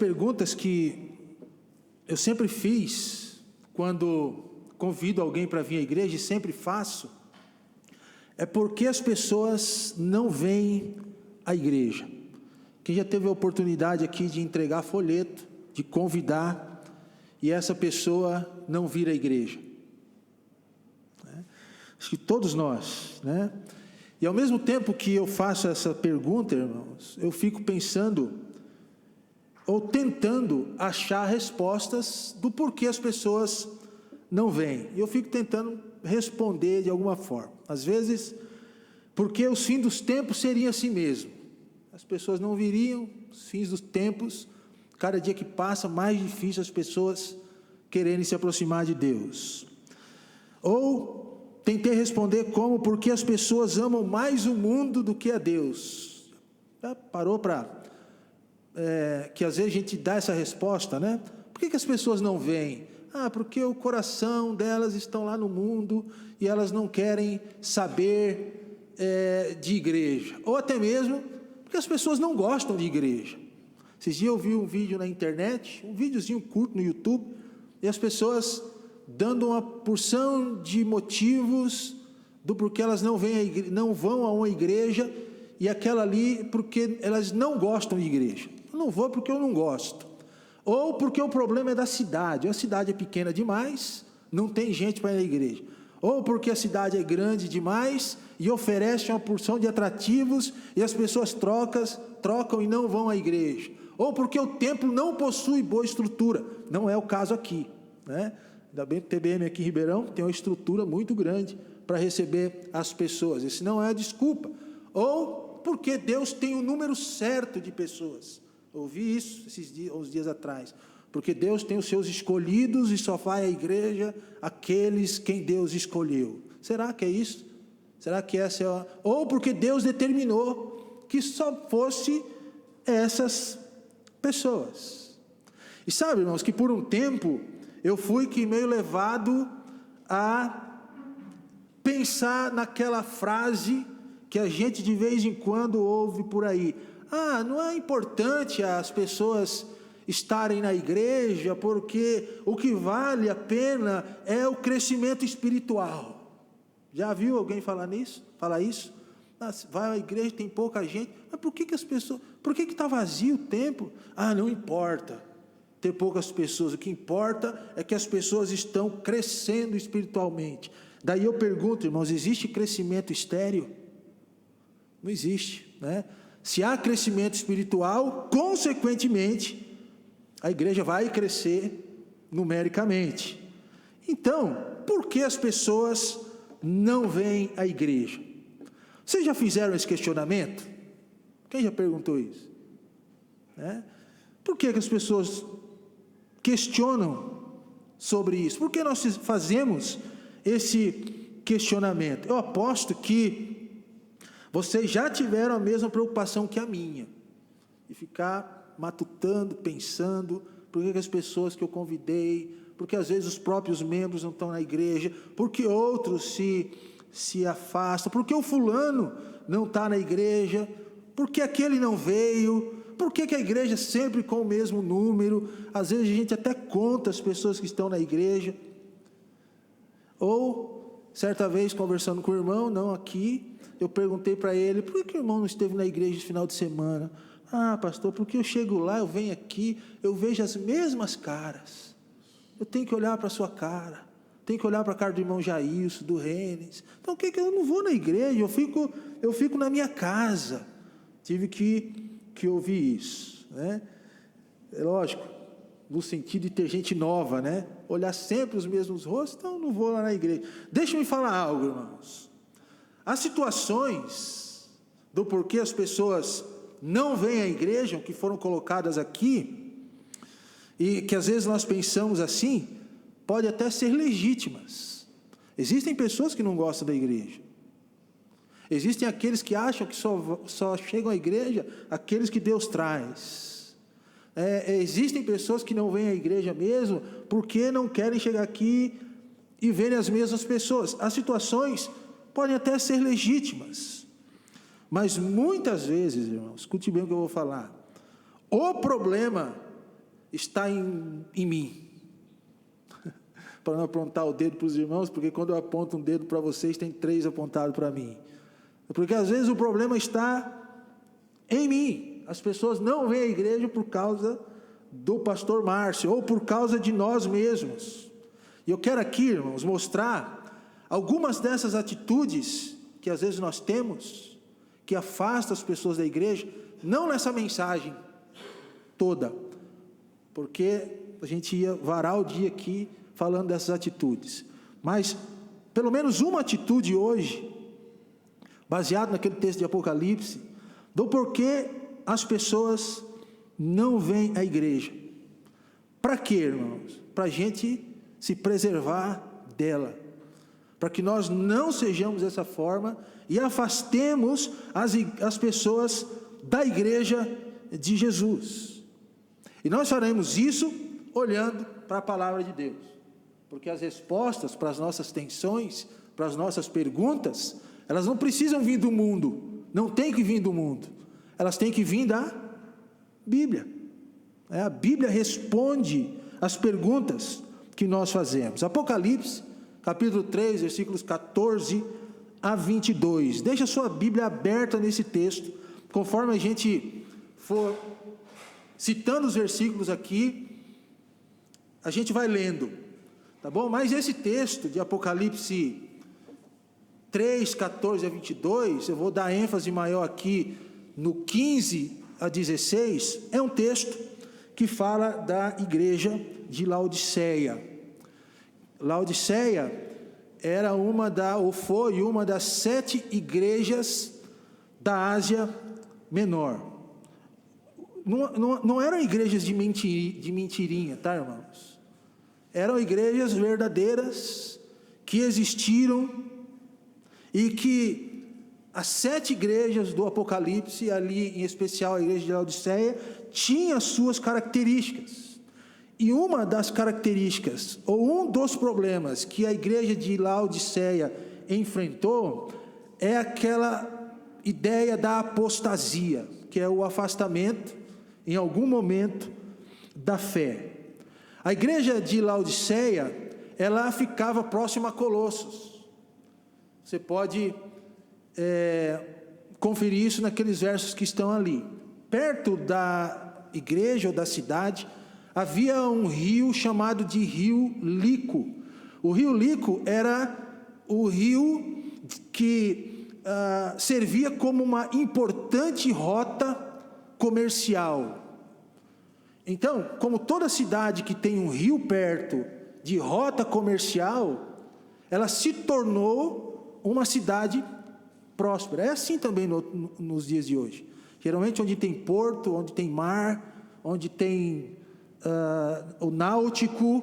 Perguntas que eu sempre fiz quando convido alguém para vir à igreja, e sempre faço, é por que as pessoas não vêm à igreja? Quem já teve a oportunidade aqui de entregar folheto, de convidar, e essa pessoa não vir à igreja? Acho que todos nós, né? E ao mesmo tempo que eu faço essa pergunta, irmãos, eu fico pensando, ou tentando achar respostas do porquê as pessoas não vêm. E eu fico tentando responder de alguma forma. Às vezes, porque os fins dos tempos seriam assim mesmo. As pessoas não viriam, os fins dos tempos, cada dia que passa, mais difícil as pessoas quererem se aproximar de Deus. Ou tentei responder como, porque as pessoas amam mais o mundo do que a Deus. Já parou para... que às vezes a gente dá essa resposta, né? Por que as pessoas não vêm? Porque o coração delas estão lá no mundo e elas não querem saber de igreja. Ou até mesmo porque as pessoas não gostam de igreja. Esses dias eu vi um vídeo na internet, um videozinho curto no YouTube, e as pessoas dando uma porção de motivos do porquê elas não vão a uma igreja, e aquela ali porque elas não gostam de igreja. Eu não vou porque eu não gosto. Ou porque o problema é da cidade. Ou a cidade é pequena demais, não tem gente para ir à igreja. Ou porque a cidade é grande demais e oferece uma porção de atrativos e as pessoas trocam e não vão à igreja. Ou porque o templo não possui boa estrutura. Não é o caso aqui, né? Ainda bem que o TBM aqui em Ribeirão tem uma estrutura muito grande para receber as pessoas. Isso não é a desculpa. Ou porque Deus tem o número certo de pessoas. Ouvi isso uns dias atrás. Porque Deus tem os seus escolhidos e só vai à igreja aqueles quem Deus escolheu. Será que é isso? Será que essa é a... Ou porque Deus determinou que só fosse essas pessoas. E sabe, irmãos, que por um tempo eu fui meio levado a pensar naquela frase que a gente de vez em quando ouve por aí. Não é importante as pessoas estarem na igreja, porque o que vale a pena é o crescimento espiritual. Já viu alguém falar isso? Vai à igreja, tem pouca gente, mas por que as pessoas, por que está vazio o templo? Não importa ter poucas pessoas, o que importa é que as pessoas estão crescendo espiritualmente. Daí eu pergunto, irmãos, existe crescimento estéril? Não existe, né? Se há crescimento espiritual, consequentemente, a igreja vai crescer numericamente. Então, por que as pessoas não vêm à igreja? Vocês já fizeram esse questionamento? Quem já perguntou isso? Por que as pessoas questionam sobre isso? Por que nós fazemos esse questionamento? Eu aposto que vocês já tiveram a mesma preocupação que a minha, de ficar matutando, pensando, por que as pessoas que eu convidei, porque às vezes os próprios membros não estão na igreja, porque outros se afastam, porque o fulano não está na igreja, porque aquele não veio, porque que a igreja é sempre com o mesmo número, às vezes a gente até conta as pessoas que estão na igreja. Ou, certa vez conversando com o irmão, não aqui, eu perguntei para ele, por que o irmão não esteve na igreja esse final de semana? Pastor, porque eu chego lá, eu venho aqui, eu vejo as mesmas caras. Eu tenho que olhar para a sua cara, tenho que olhar para a cara do irmão Jailson, do Renes. Então, o que eu não vou na igreja? Eu fico na minha casa. Tive que ouvir isso, né? É lógico, no sentido de ter gente nova, né? Olhar sempre os mesmos rostos, então eu não vou lá na igreja. Deixa eu me falar algo, irmãos. As situações do porquê as pessoas não vêm à igreja, que foram colocadas aqui, e que às vezes nós pensamos assim, pode até ser legítimas. Existem pessoas que não gostam da igreja. Existem aqueles que acham que só chegam à igreja aqueles que Deus traz. Existem pessoas que não vêm à igreja mesmo, porque não querem chegar aqui e verem as mesmas pessoas. As situações podem até ser legítimas, mas muitas vezes, irmãos, escute bem o que eu vou falar, o problema está em mim. Para não apontar o dedo para os irmãos, porque quando eu aponto um dedo para vocês, tem 3 apontados para mim. Porque às vezes o problema está em mim. As pessoas não vêm à igreja por causa do pastor Márcio, ou por causa de nós mesmos. E eu quero aqui, irmãos, mostrar algumas dessas atitudes que às vezes nós temos, que afastam as pessoas da igreja, não nessa mensagem toda, porque a gente ia varar o dia aqui falando dessas atitudes, mas pelo menos uma atitude hoje, baseado naquele texto de Apocalipse, do porquê as pessoas não vêm à igreja. Para quê, irmãos? Para a gente se preservar dela, para que nós não sejamos dessa forma e afastemos as pessoas da igreja de Jesus. E nós faremos isso olhando para a palavra de Deus, porque as respostas para as nossas tensões, para as nossas perguntas, elas não precisam vir do mundo, não tem que vir do mundo, elas têm que vir da Bíblia. A Bíblia responde as perguntas que nós fazemos. Apocalipse, capítulo 3, versículos 14 a 22. Deixa a sua Bíblia aberta nesse texto, conforme a gente for citando os versículos aqui, a gente vai lendo, tá bom? Mas esse texto de Apocalipse 3, 14 a 22, eu vou dar ênfase maior aqui no 15 a 16, é um texto que fala da igreja de Laodiceia. Laodiceia era foi uma das 7 igrejas da Ásia Menor. Não eram igrejas de mentirinha, tá, irmãos? Eram igrejas verdadeiras, que existiram, e que as 7 igrejas do Apocalipse, ali em especial a igreja de Laodiceia, tinha suas características. E uma das características, ou um dos problemas que a igreja de Laodiceia enfrentou, é aquela ideia da apostasia, que é o afastamento, em algum momento, da fé. A igreja de Laodiceia, ela ficava próxima a Colossos. Você pode conferir isso naqueles versos que estão ali. Perto da igreja ou da cidade, havia um rio chamado de Rio Lico. O Rio Lico era o rio que servia como uma importante rota comercial. Então, como toda cidade que tem um rio perto de rota comercial, ela se tornou uma cidade próspera. É assim também nos dias de hoje. Geralmente onde tem porto, onde tem mar, onde tem o náutico,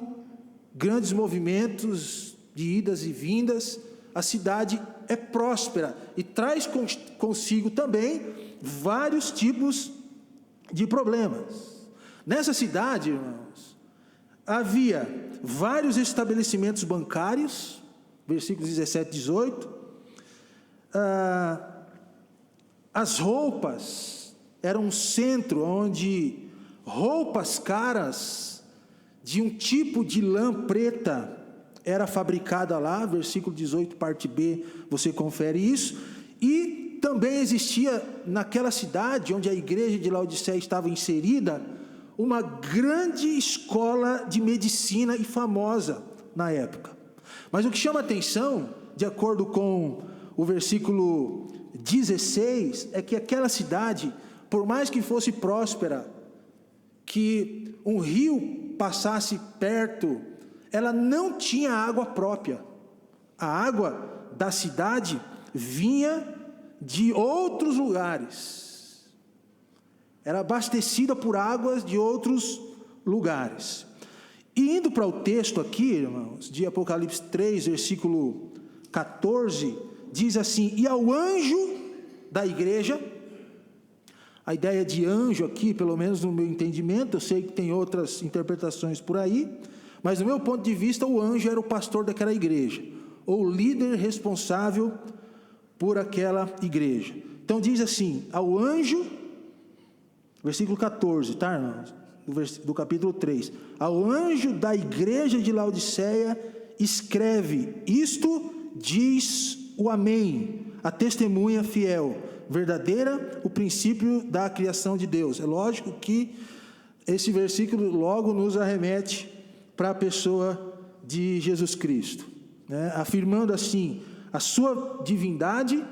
grandes movimentos de idas e vindas, a cidade é próspera e traz consigo também vários tipos de problemas. Nessa cidade, irmãos, havia vários estabelecimentos bancários, versículos 17 e 18, as roupas eram um centro onde roupas caras de um tipo de lã preta era fabricada lá, versículo 18, parte B, você confere isso. E também existia naquela cidade onde a igreja de Laodiceia estava inserida, uma grande escola de medicina e famosa na época. Mas o que chama atenção, de acordo com o versículo 16, é que aquela cidade, por mais que fosse próspera, que um rio passasse perto, ela não tinha água própria. A água da cidade vinha de outros lugares. Era abastecida por águas de outros lugares. E indo para o texto aqui, irmãos, de Apocalipse 3, versículo 14, diz assim: e ao anjo da igreja, a ideia de anjo aqui, pelo menos no meu entendimento, eu sei que tem outras interpretações por aí, mas do meu ponto de vista, o anjo era o pastor daquela igreja, ou líder responsável por aquela igreja. Então diz assim: ao anjo, versículo 14, tá, irmãos? do capítulo 3. Ao anjo da igreja de Laodiceia escreve: isto diz o Amém, a testemunha fiel, verdadeira, o princípio da criação de Deus. É lógico que esse versículo logo nos arremete para a pessoa de Jesus Cristo, né? Afirmando assim a sua divindade,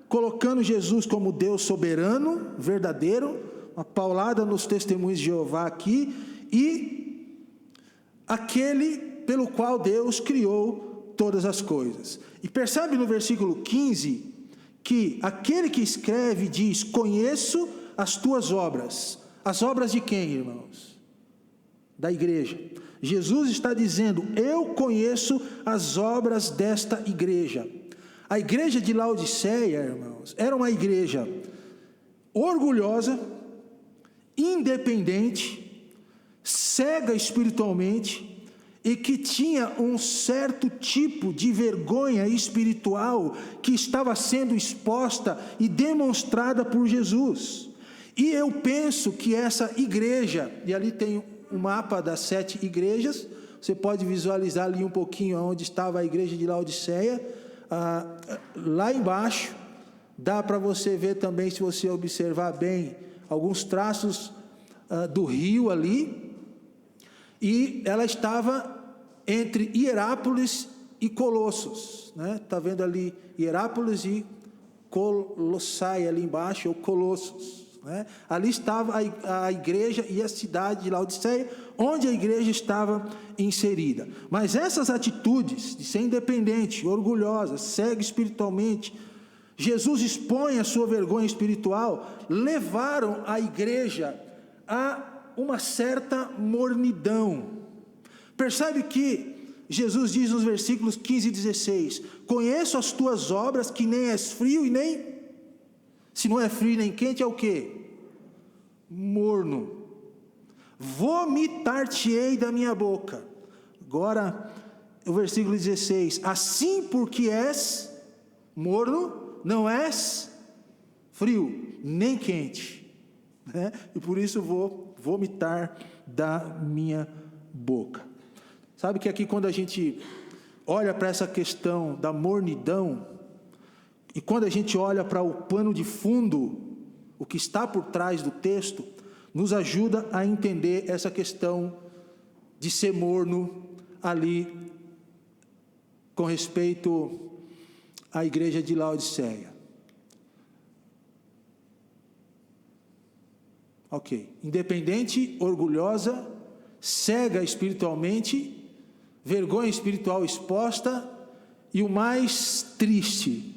colocando Jesus como Deus soberano, verdadeiro, uma paulada nos testemunhos de Jeová aqui, e aquele pelo qual Deus criou todas as coisas. E percebe no versículo 15, que aquele que escreve diz: conheço as tuas obras. As obras de quem, irmãos? Da igreja. Jesus está dizendo: eu conheço as obras desta igreja. A igreja de Laodiceia, irmãos, era uma igreja orgulhosa, independente, cega espiritualmente, e que tinha um certo tipo de vergonha espiritual que estava sendo exposta e demonstrada por Jesus. E eu penso que essa igreja, e ali tem um mapa das 7 igrejas, você pode visualizar ali um pouquinho onde estava a igreja de Laodiceia, lá embaixo, dá para você ver também, se você observar bem, alguns traços do rio ali, e ela estava entre Hierápolis e Colossos, né? Está vendo ali Hierápolis e Colossai ali embaixo, ou Colossos, né? Ali estava a igreja e a cidade de Laodiceia, onde a igreja estava inserida. Mas essas atitudes de ser independente, orgulhosa, cega espiritualmente, Jesus expõe a sua vergonha espiritual, levaram a igreja a uma certa mornidão. Percebe que Jesus diz nos versículos 15 e 16: conheço as tuas obras, que nem és frio e nem... Se não é frio nem quente, é o quê? Morno. Vomitar-te-ei da minha boca. Agora, o versículo 16: assim porque és morno, não és frio, nem quente, né? E por isso vou vomitar da minha boca. Sabe que aqui, quando a gente olha para essa questão da mornidão, e quando a gente olha para o pano de fundo, o que está por trás do texto, nos ajuda a entender essa questão de ser morno ali, com respeito à igreja de Laodiceia. Ok. Independente, orgulhosa, cega espiritualmente, vergonha espiritual exposta, e o mais triste,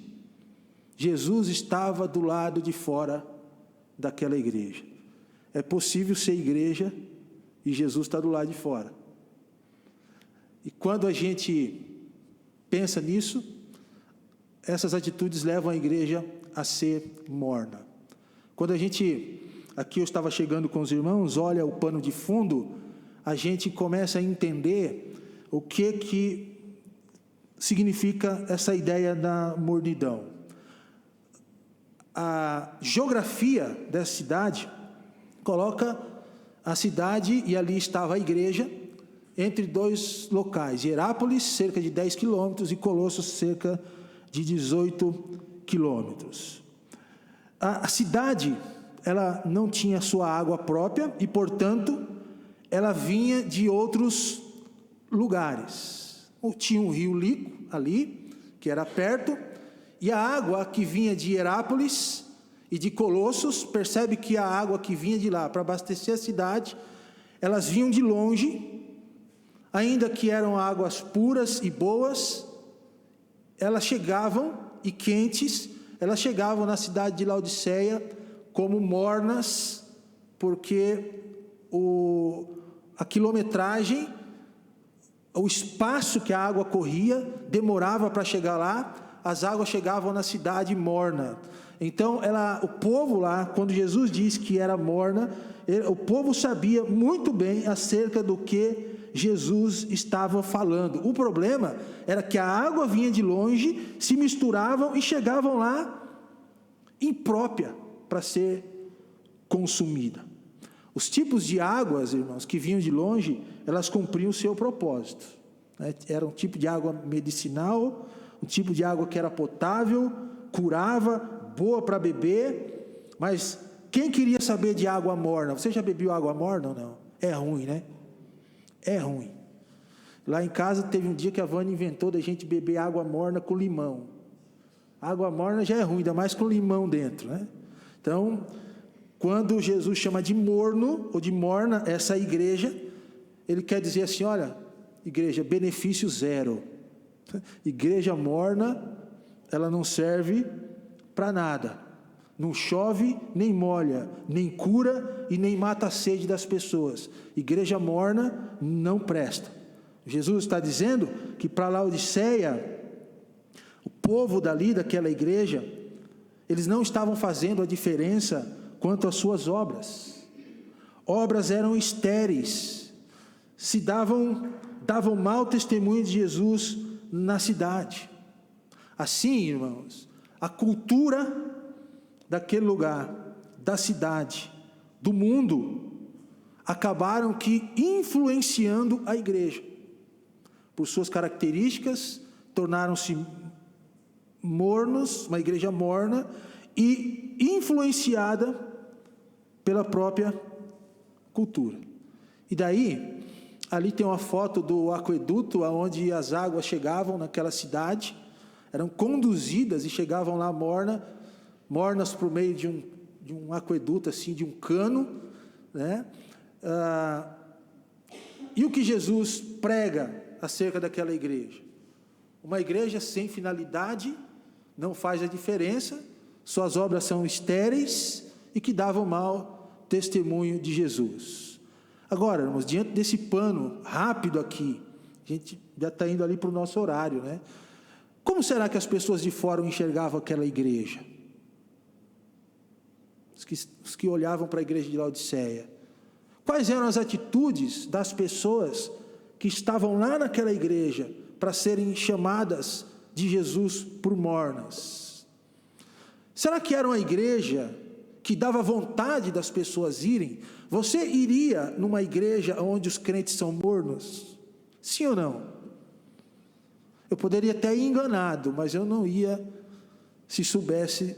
Jesus estava do lado de fora daquela igreja. É possível ser igreja e Jesus está do lado de fora. E quando a gente pensa nisso, essas atitudes levam a igreja a ser morna. Quando a gente, aqui eu estava chegando com os irmãos, olha o pano de fundo, a gente começa a entender o que significa essa ideia da mornidão. A geografia dessa cidade coloca a cidade, e ali estava a igreja, entre 2 locais: Hierápolis, cerca de 10 quilômetros, e Colossos, cerca de 18 quilômetros. A cidade, ela não tinha sua água própria, e portanto, ela vinha de outros lugares. Tinha um rio Lico ali, que era perto, e a água que vinha de Hierápolis e de Colossos, percebe que a água que vinha de lá para abastecer a cidade, elas vinham de longe, ainda que eram águas puras e boas, elas chegavam, e quentes, elas chegavam na cidade de Laodiceia como mornas, porque a quilometragem, o espaço que a água corria, demorava para chegar lá, as águas chegavam na cidade morna. Então, o povo lá, quando Jesus disse que era morna, o povo sabia muito bem acerca do que Jesus estava falando. O problema era que a água vinha de longe, se misturavam e chegavam lá imprópria para ser consumida. Os tipos de águas, irmãos, que vinham de longe, elas cumpriam o seu propósito, né? Era um tipo de água medicinal, um tipo de água que era potável, curava, boa para beber, mas quem queria saber de água morna? Você já bebeu água morna ou não? É ruim, né? É ruim. Lá em casa teve um dia que a Vânia inventou da gente beber água morna com limão. Água morna já é ruim, ainda mais com limão dentro, né? Então, quando Jesus chama de morno ou de morna essa igreja, ele quer dizer assim: olha, igreja, benefício zero. Igreja morna, ela não serve para nada. Não chove, nem molha, nem cura e nem mata a sede das pessoas. Igreja morna não presta. Jesus está dizendo que para Laodiceia, o povo dali, daquela igreja, eles não estavam fazendo a diferença quanto às suas obras. Obras eram estéreis, davam mau testemunho de Jesus na cidade. Assim, irmãos, a cultura daquele lugar, da cidade, do mundo, acabaram que influenciando a igreja. Por suas características, tornaram-se mornos, uma igreja morna, e influenciada pela própria cultura. E daí, ali tem uma foto do aqueduto, onde as águas chegavam naquela cidade, eram conduzidas e chegavam lá mornas por meio de um aqueduto, assim, de um cano, né? E o que Jesus prega acerca daquela igreja? Uma igreja sem finalidade, não faz a diferença, suas obras são estéreis e que davam mau testemunho de Jesus. Agora, irmãos, diante desse pano rápido aqui, a gente já está indo ali para o nosso horário, né? Como será que as pessoas de fora enxergavam aquela igreja? Os que olhavam para a igreja de Laodiceia. Quais eram as atitudes das pessoas que estavam lá naquela igreja para serem chamadas de Jesus por mornas? Será que era uma igreja que dava vontade das pessoas irem? Você iria numa igreja onde os crentes são mornos? Sim ou não? Eu poderia até ir enganado, mas eu não ia se soubesse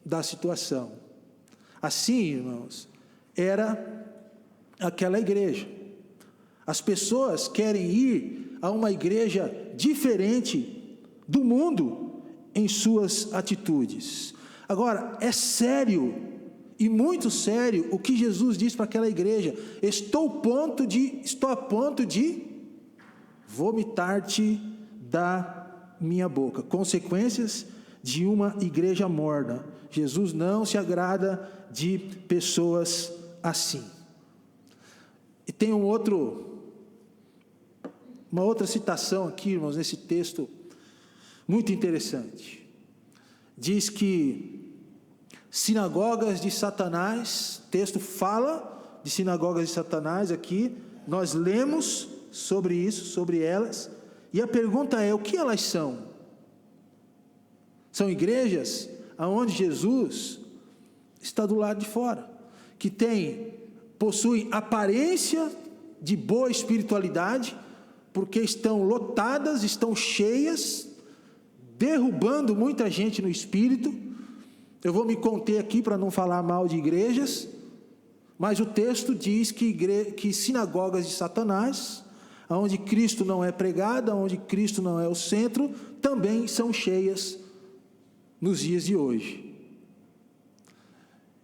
da situação. Assim, irmãos, era aquela igreja. As pessoas querem ir a uma igreja diferente do mundo em suas atitudes. Agora, é sério, e muito sério, o que Jesus diz para aquela igreja: estou a ponto de vomitar-te da minha boca. Consequências de uma igreja morna. Jesus não se agrada de pessoas assim. E tem uma outra citação aqui, irmãos, nesse texto, muito interessante. Diz que sinagogas de Satanás, o texto fala de sinagogas de Satanás aqui, nós lemos sobre isso, sobre elas, e a pergunta é: o que elas são? São igrejas onde Jesus está do lado de fora, que possuem aparência de boa espiritualidade, porque estão lotadas, estão cheias, derrubando muita gente no espírito. Eu vou me conter aqui para não falar mal de igrejas, mas o texto diz que sinagogas de Satanás, onde Cristo não é pregado, onde Cristo não é o centro, também são cheias nos dias de hoje.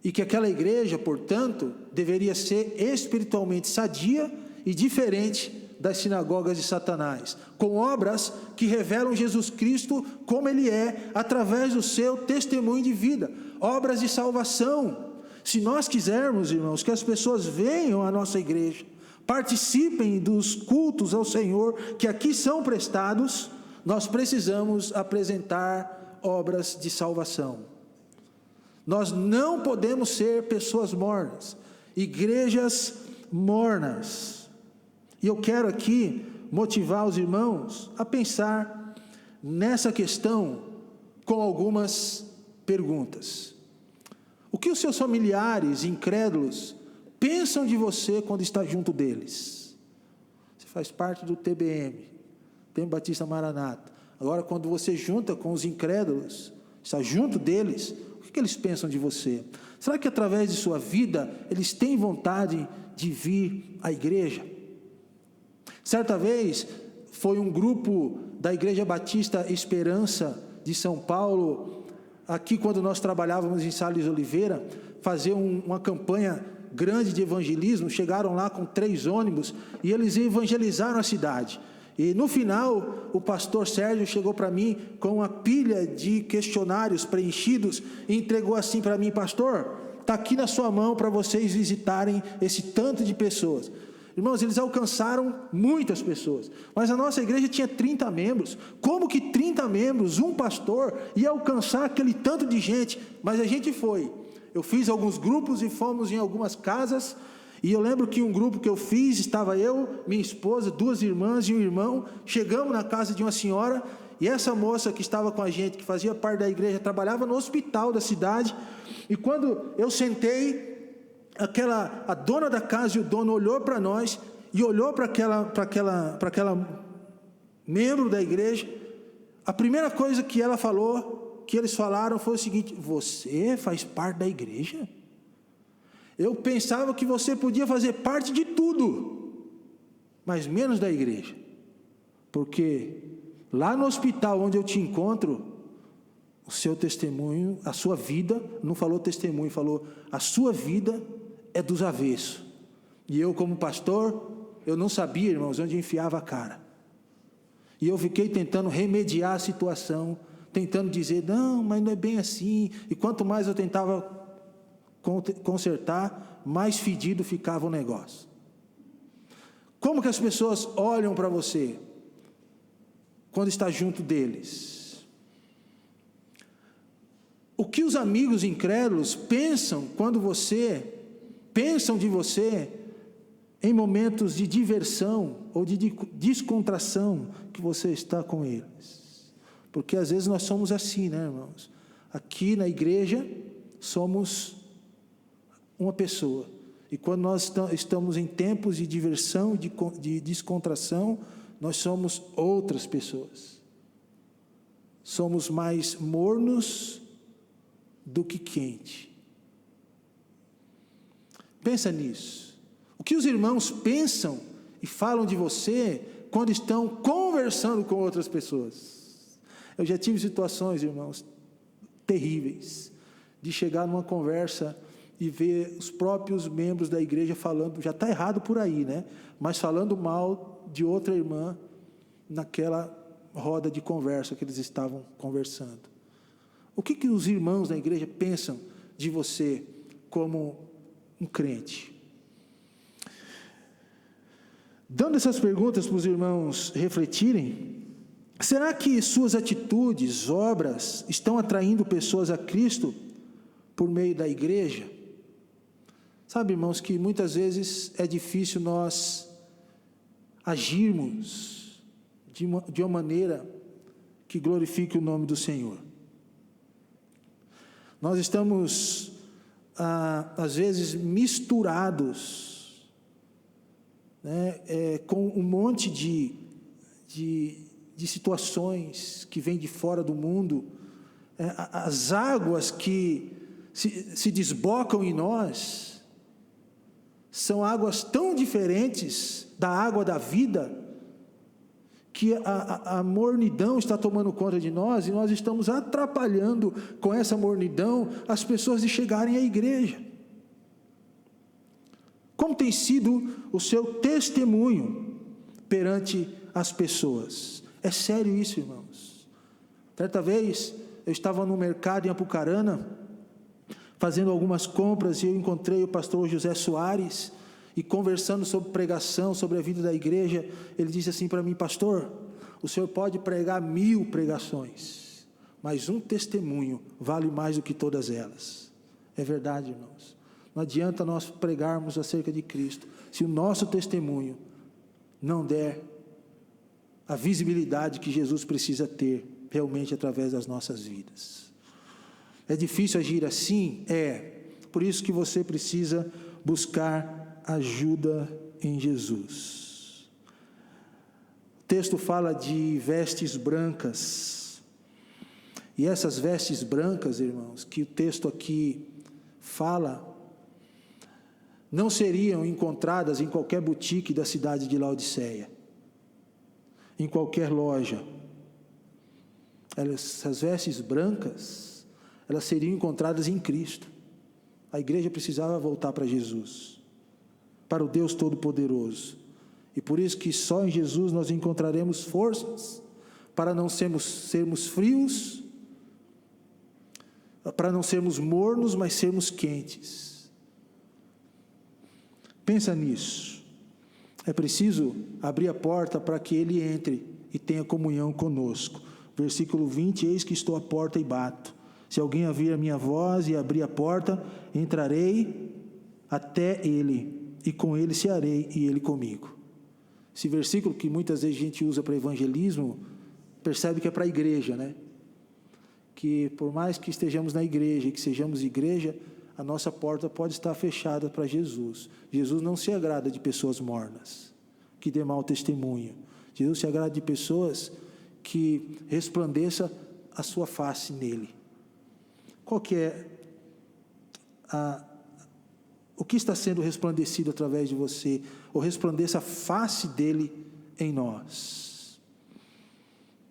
E que aquela igreja, portanto, deveria ser espiritualmente sadia e diferente das sinagogas de Satanás, com obras que revelam Jesus Cristo como Ele é, através do seu testemunho de vida, obras de salvação. Se nós quisermos, irmãos, que as pessoas venham à nossa igreja, participem dos cultos ao Senhor que aqui são prestados, nós precisamos apresentar obras de salvação. Nós não podemos ser pessoas mornas, igrejas mornas. E eu quero aqui motivar os irmãos a pensar nessa questão com algumas perguntas. O que os seus familiares incrédulos pensam de você quando está junto deles? Você faz parte do TBM, Templo Batista Maranata. Agora, quando você junta com os incrédulos, está junto deles, o que eles pensam de você? Será que através de sua vida, eles têm vontade de vir à igreja? Certa vez, foi um grupo da Igreja Batista Esperança de São Paulo, aqui quando nós trabalhávamos em Sales Oliveira, fazer uma campanha grande de evangelismo. Chegaram lá com 3 ônibus e eles evangelizaram a cidade. E no final, o pastor Sérgio chegou para mim com uma pilha de questionários preenchidos e entregou assim para mim: pastor, está aqui na sua mão para vocês visitarem esse tanto de pessoas. Irmãos, eles alcançaram muitas pessoas, mas a nossa igreja tinha 30 membros. Como que 30 membros, um pastor, ia alcançar aquele tanto de gente? Mas a gente foi. Eu fiz alguns grupos e fomos em algumas casas, e eu lembro que um grupo que eu fiz, estava eu, minha esposa, 2 irmãs e um irmão. Chegamos na casa de uma senhora, e essa moça que estava com a gente, que fazia parte da igreja, trabalhava no hospital da cidade. E quando eu sentei, a dona da casa e o dono olhou para nós, e olhou para aquela membro da igreja. A primeira coisa que ela falou, que eles falaram, foi o seguinte: você faz parte da igreja? Eu pensava que você podia fazer parte de tudo, mas menos da igreja, porque lá no hospital onde eu te encontro, o seu testemunho, a sua vida, não falou testemunho, falou a sua vida é dos avessos. E eu, como pastor, eu não sabia, irmãos, onde enfiava a cara. E eu fiquei tentando remediar a situação, tentando dizer: não, mas não é bem assim. E quanto mais eu tentava consertar, mais fedido ficava o negócio. Como que as pessoas olham para você quando está junto deles? O que os amigos incrédulos pensam de você em momentos de diversão ou de descontração que você está com eles? Porque às vezes nós somos assim, né, irmãos? Aqui na igreja somos uma pessoa, e quando nós estamos em tempos de diversão, de descontração, nós somos outras pessoas. Somos mais mornos do que quente. Pensa nisso. O que os irmãos pensam e falam de você quando estão conversando com outras pessoas? Eu já tive situações, irmãos, terríveis, de chegar numa conversa e ver os próprios membros da igreja falando, já está errado por aí, né? Mas falando mal de outra irmã naquela roda de conversa que eles estavam conversando. O que os irmãos da igreja pensam de você como um crente? Dando essas perguntas para os irmãos refletirem, será que suas atitudes, obras, estão atraindo pessoas a Cristo por meio da igreja? Sabe, irmãos, que muitas vezes é difícil nós agirmos de uma maneira que glorifique o nome do Senhor. Nós estamos, às vezes, misturados, né, com um monte de situações que vêm de fora do mundo. As águas que se desbocam em nós são águas tão diferentes da água da vida, que a mornidão está tomando conta de nós, e nós estamos atrapalhando com essa mornidão as pessoas de chegarem à igreja. Como tem sido o seu testemunho perante as pessoas? É sério isso, irmãos. Certa vez, eu estava no mercado em Apucarana, fazendo algumas compras, e eu encontrei o pastor José Soares, e conversando sobre pregação, sobre a vida da igreja, ele disse assim para mim: pastor, o senhor pode pregar 1000 pregações, mas um testemunho vale mais do que todas elas. É verdade, irmãos. Não adianta nós pregarmos acerca de Cristo, se o nosso testemunho não der a visibilidade que Jesus precisa ter, realmente, através das nossas vidas. É difícil agir assim? Por isso que você precisa buscar ajuda em Jesus. O texto fala de vestes brancas. E essas vestes brancas, irmãos, que o texto aqui fala, não seriam encontradas em qualquer boutique da cidade de Laodiceia, em qualquer loja. Essas vestes brancas, elas seriam encontradas em Cristo. A igreja precisava voltar para Jesus, para o Deus Todo-Poderoso. E por isso que só em Jesus nós encontraremos forças para não sermos frios, para não sermos mornos, mas sermos quentes. Pensa nisso. É preciso abrir a porta para que Ele entre e tenha comunhão conosco. Versículo 20, eis que estou à porta e bato. Se alguém ouvir a minha voz e abrir a porta, entrarei até ele, e com ele cearei, e ele comigo. Esse versículo que muitas vezes a gente usa para evangelismo, percebe que é para a igreja, né? Que por mais que estejamos na igreja, e que sejamos igreja, a nossa porta pode estar fechada para Jesus. Jesus não se agrada de pessoas mornas, que dê mau testemunho. Jesus se agrada de pessoas que resplandeça a sua face nele. Qual que é o que está sendo resplandecido através de você? Ou resplandeça a face dele em nós.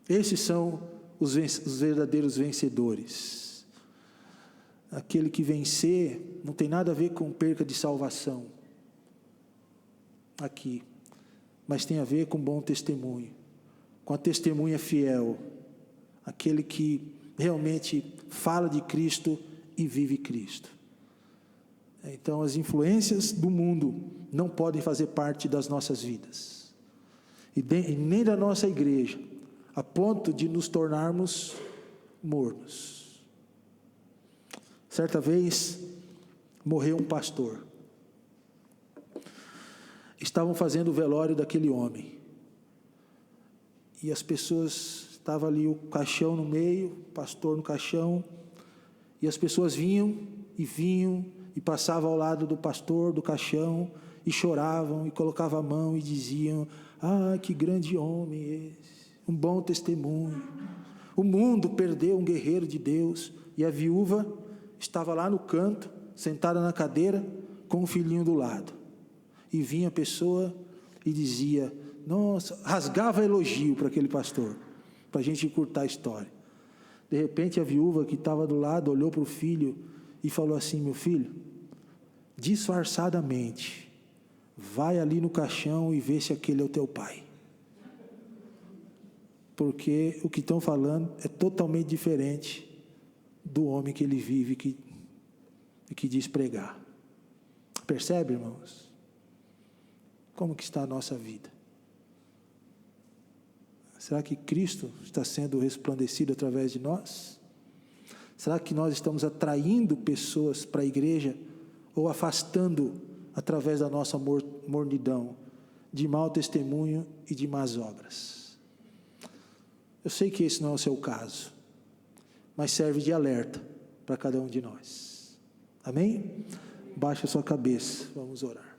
Esses são os verdadeiros vencedores. Aquele que vencer não tem nada a ver com perca de salvação aqui, mas tem a ver com bom testemunho, com a testemunha fiel, aquele que realmente fala de Cristo e vive Cristo. Então as influências do mundo não podem fazer parte das nossas vidas, e nem da nossa igreja, a ponto de nos tornarmos mornos. Certa vez morreu um pastor. Estavam fazendo o velório daquele homem, e as pessoas, estava ali o caixão no meio, o pastor no caixão, e as pessoas vinham e passavam ao lado do pastor, do caixão, e choravam, e colocavam a mão e diziam: ah, que grande homem esse, um bom testemunho. O mundo perdeu um guerreiro de Deus. E a viúva estava lá no canto, sentada na cadeira, com o filhinho do lado. E vinha a pessoa e dizia, nossa, rasgava elogio para aquele pastor, para a gente encurtar a história. De repente a viúva que estava do lado olhou para o filho e falou assim: meu filho, disfarçadamente, vai ali no caixão e vê se aquele é o teu pai. Porque o que estão falando é totalmente diferente do homem que ele vive e que diz pregar. Percebe, irmãos? Como que está a nossa vida? Será que Cristo está sendo resplandecido através de nós? Será que nós estamos atraindo pessoas para a igreja ou afastando através da nossa mornidão, de mau testemunho e de más obras? Eu sei que esse não é o seu caso, mas serve de alerta para cada um de nós. Amém? Baixe a sua cabeça, vamos orar.